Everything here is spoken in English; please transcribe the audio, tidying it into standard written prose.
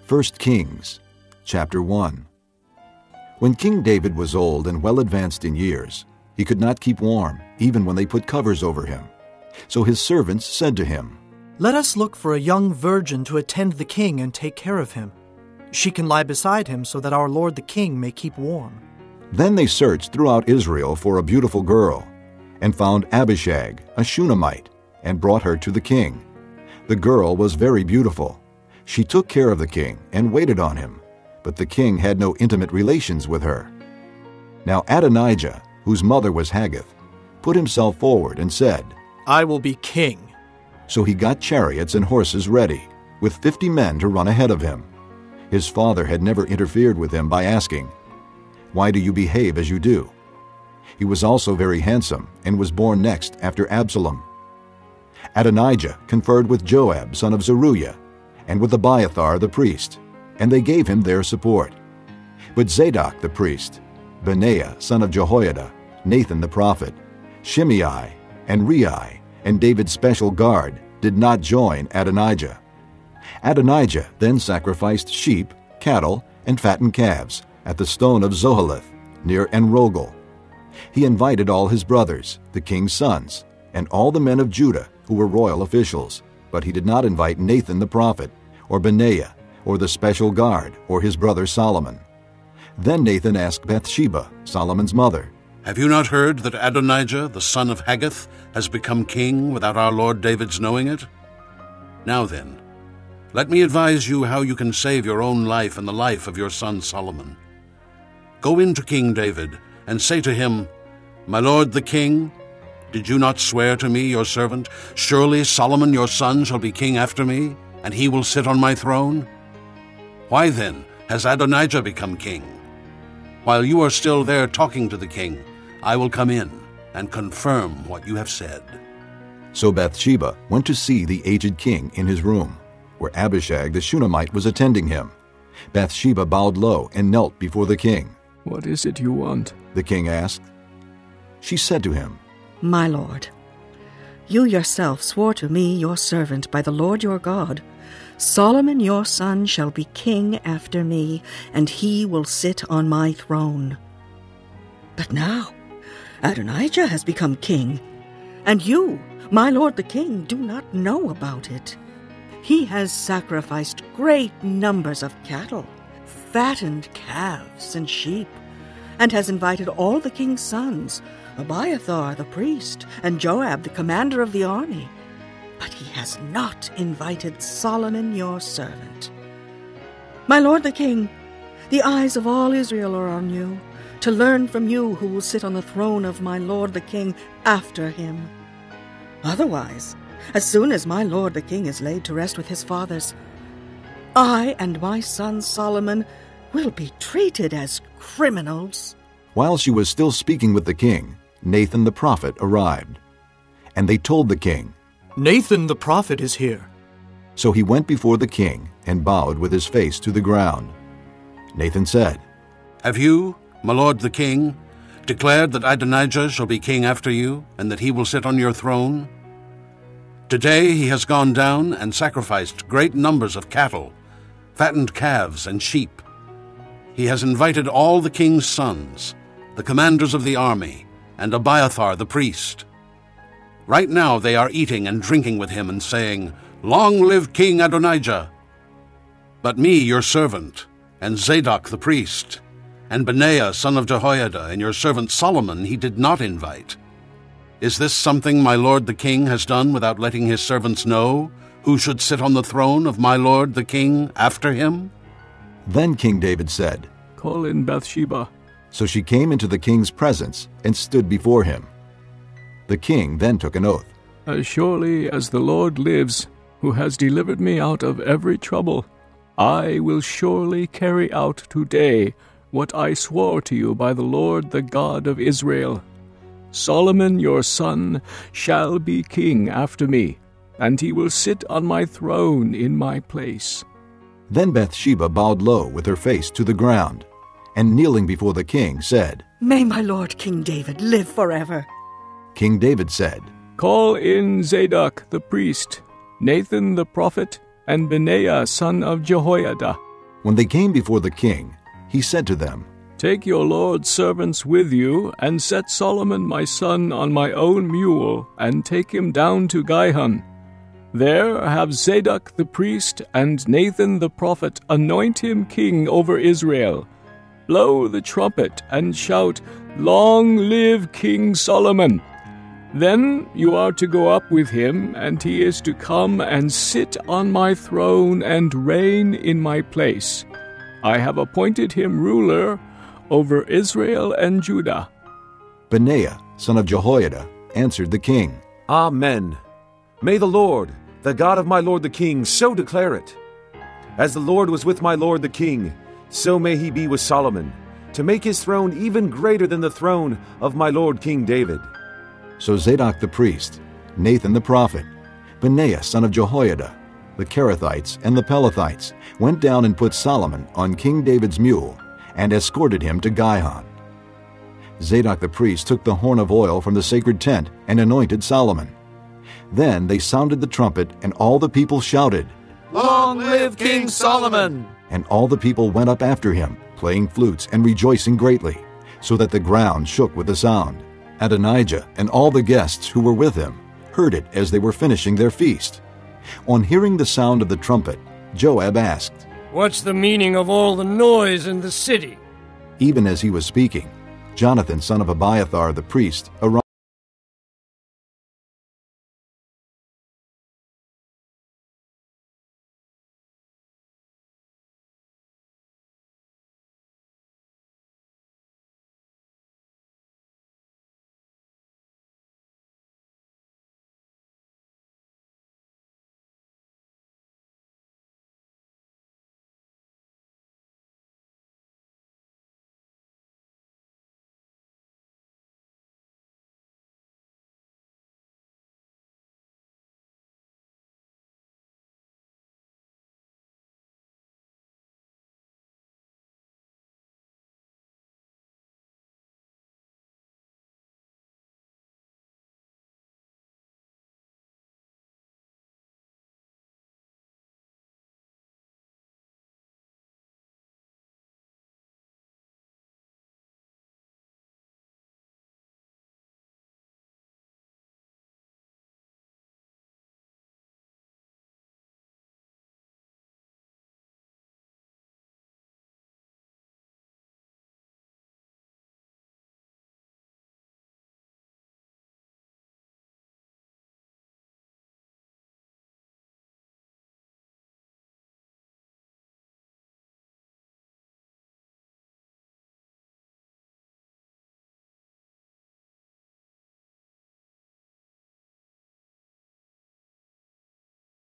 1 Kings, chapter 1. When King David was old and well advanced in years, he could not keep warm, even when they put covers over him. So his servants said to him, "Let us look for a young virgin to attend the king and take care of him. She can lie beside him so that our lord the king may keep warm." Then they searched throughout Israel for a beautiful girl, and found Abishag, a Shunammite, and brought her to the king. The girl was very beautiful. She took care of the king and waited on him, but the king had no intimate relations with her. Now Adonijah, whose mother was Haggith, put himself forward and said, "I will be king." So he got chariots and horses ready, with 50 men to run ahead of him. His father had never interfered with him by asking, "Why do you behave as you do?" He was also very handsome and was born next after Absalom. Adonijah conferred with Joab, son of Zeruiah, and with Abiathar the priest, and they gave him their support. But Zadok the priest, Benaiah, son of Jehoiada, Nathan the prophet, Shimei, and Rei, and David's special guard, did not join Adonijah. Adonijah then sacrificed sheep, cattle, and fattened calves at the stone of Zoheleth, near En-Rogel. He invited all his brothers, the king's sons, and all the men of Judah who were royal officials, but he did not invite Nathan the prophet, or Benaiah, or the special guard, or his brother Solomon. Then Nathan asked Bathsheba, Solomon's mother, "Have you not heard that Adonijah, the son of Haggith, has become king without our lord David's knowing it? Now then, let me advise you how you can save your own life and the life of your son Solomon. Go in to King David and say to him, 'My lord the king, did you not swear to me, your servant, surely Solomon your son shall be king after me, and he will sit on my throne? Why then has Adonijah become king? While you are still there talking to the king, I will come in and confirm what you have said.'" So Bathsheba went to see the aged king in his room, where Abishag the Shunammite was attending him. Bathsheba bowed low and knelt before the king. "What is it you want?" The king asked. She said to him, "My lord, you yourself swore to me, your servant, by the Lord your God, Solomon your son shall be king after me, and he will sit on my throne. But now Adonijah has become king, and you, my lord the king, do not know about it. He has sacrificed great numbers of cattle, fattened calves and sheep, and has invited all the king's sons, Abiathar the priest, and Joab the commander of the army. But he has not invited Solomon your servant. My lord the king, the eyes of all Israel are on you, to learn from you who will sit on the throne of my lord the king after him. Otherwise, as soon as my lord the king is laid to rest with his fathers, I and my son Solomon will be treated as criminals." While she was still speaking with the king, Nathan the prophet arrived. And they told the king, "Nathan the prophet is here." So he went before the king and bowed with his face to the ground. Nathan said, "Have you, my lord the king, declared that Adonijah shall be king after you, and that he will sit on your throne? Today he has gone down and sacrificed great numbers of cattle, fattened calves and sheep. He has invited all the king's sons, the commanders of the army, and Abiathar the priest. Right now they are eating and drinking with him and saying, 'Long live King Adonijah!' But me, your servant, and Zadok the priest, and Benaiah son of Jehoiada, and your servant Solomon he did not invite. Is this something my lord the king has done without letting his servants know who should sit on the throne of my lord the king after him?" Then King David said, "Call in Bathsheba." So she came into the king's presence and stood before him. The king then took an oath. "As surely as the Lord lives, who has delivered me out of every trouble, I will surely carry out today what I swore to you by the Lord the God of Israel. Solomon your son shall be king after me, and he will sit on my throne in my place." Then Bathsheba bowed low with her face to the ground, and kneeling before the king said, "May my lord King David live forever." King David said, "Call in Zadok the priest, Nathan the prophet, and Benaiah son of Jehoiada." When they came before the king, he said to them, Take your lord's servants with you, and set Solomon my son on my own mule, and take him down to Gihon. There have Zadok the priest and Nathan the prophet anoint him king over Israel. Blow the trumpet and shout, Long live King Solomon! Then you are to go up with him, and he is to come and sit on my throne and reign in my place. I have appointed him ruler over Israel and Judah. Benaiah, son of Jehoiada, answered the king, Amen. May the Lord, the God of my lord the king, so declare it. As the Lord was with my lord the king, so may he be with Solomon, to make his throne even greater than the throne of my lord King David. So Zadok the priest, Nathan the prophet, Benaiah son of Jehoiada, the Kerethites and the Pelethites went down and put Solomon on King David's mule and escorted him to Gihon. Zadok the priest took the horn of oil from the sacred tent and anointed Solomon. Then they sounded the trumpet, and all the people shouted, Long live King Solomon! And all the people went up after him, playing flutes and rejoicing greatly, so that the ground shook with the sound. Adonijah and all the guests who were with him heard it as they were finishing their feast. On hearing the sound of the trumpet, Joab asked, What's the meaning of all the noise in the city? Even as he was speaking, Jonathan son of Abiathar the priest arrived.